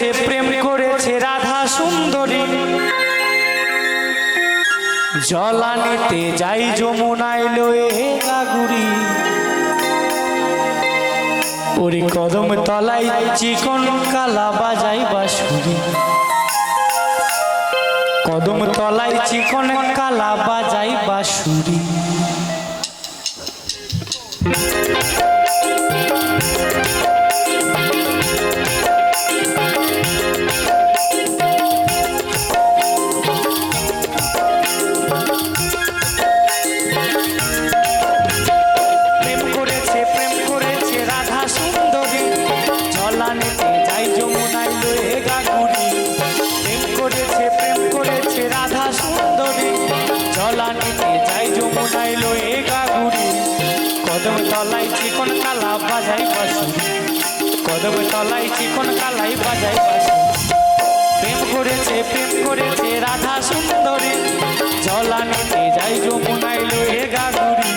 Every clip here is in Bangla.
প্রেম করেছে রাধা সুন্দরী, জলানিতে যাই যমুনায় লয়ে গাগুরি। ওরে কদম তলায় চিকন কালা বাজাই বাঁশুরি, কদম তলায় চিকন কালা বাজাই বাঁশুরি। কদম তলায় চিকন কালা বাজাই বাঁশুরি, কদম তলায় চিকন কালাই বাজাই বাঁশুরি। প্রেম করেছে রাধা সুন্দরী, জলানিতে যাই যমুনায় লয়ে গাগুরি।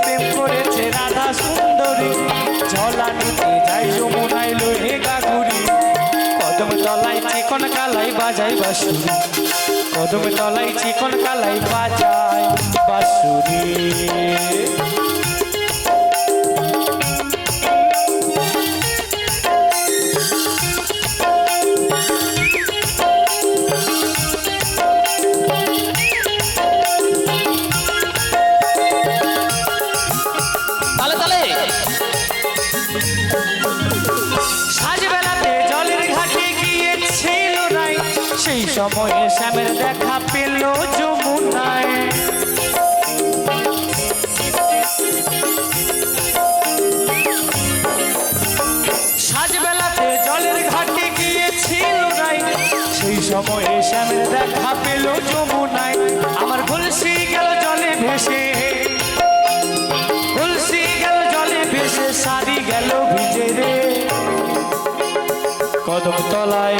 প্রেম করেছে রাধা সুন্দরী, জলানিতে যাই যমুনায় লয়ে গাগুরি। কদম তলায় চিকন কালাই বাজাই বাঁশুরি, কদম তলায় চিকন কালাই বাজাই বাঁশুরি। সাজবেলাতে জলের ঘাটে গিয়েছিল রাই, সেই সময়ে শ্যামের দেখা পেল যমুনায়। সাজবেলাতে জলের ঘাটে গিয়েছিল রাই, সেই সময়ে শ্যামের দেখা পেল যমুনায়। আমার কলসি গেল জলে ভেসে, কলসি গেল জলে ভেসে, শাড়ি গেল ভিজে রে। কদম তলায়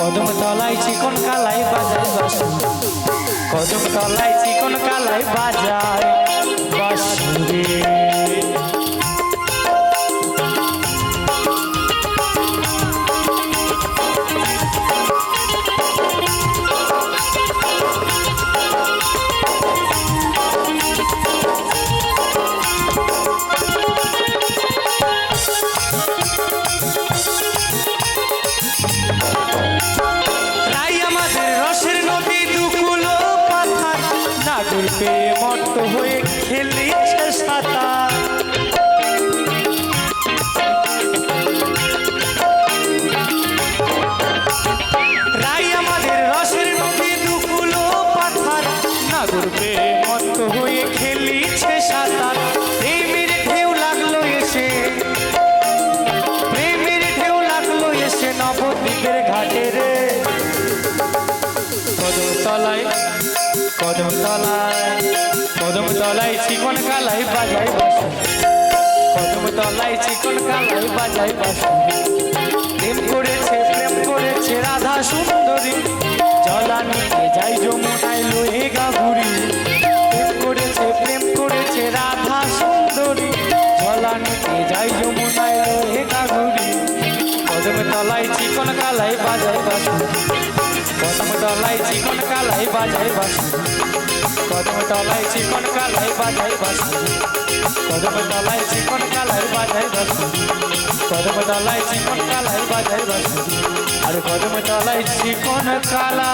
কদম তলায় চিকন কালাই বাজায় বাঁশুরি, কদম তলায় চিকন কালাই বাজায় বাঁশুরি। মত হয়ে খেলিছে সাঁতার, রাই আমাদের রসের নদী দুকুলো পাথার, নাগর পেয়ে মত হয়ে খেলিছে সাঁতার। প্রেমের ঢেউ লাগলো এসে, প্রেমের ঢেউ লাগলো এসে নবদ্বীপের ঘাটে রে। কদম তলায় কদম তলায় চিকন কালাই বাজাই বাঁশুরি, কদম তলায় চিকন কালাই বাজাই বাঁশুরি। প্রেম করেছে রাধা সুন্দরী, জলানিতে যাই যমুনায় লয়ে গাগুরি। প্রেম করেছে রাধা সুন্দরী, জলানিতে যাই যমুনায় লয়ে গাগুরি। কদম তলায় চিকন কালাই বাজাই বাঁশুরি, কদম তলায় চিকন কালাই বাজাই বাঁশুরি, কদম তলায় চিকন কালাই বাজাই বাঁশুরি, কদম তলায় চিকন কালাই বাজাই বাঁশুরি, কদম তলায় চিকন কালাই বাজাই বাঁশুরি, আর কদম তলায় চিকন কালা।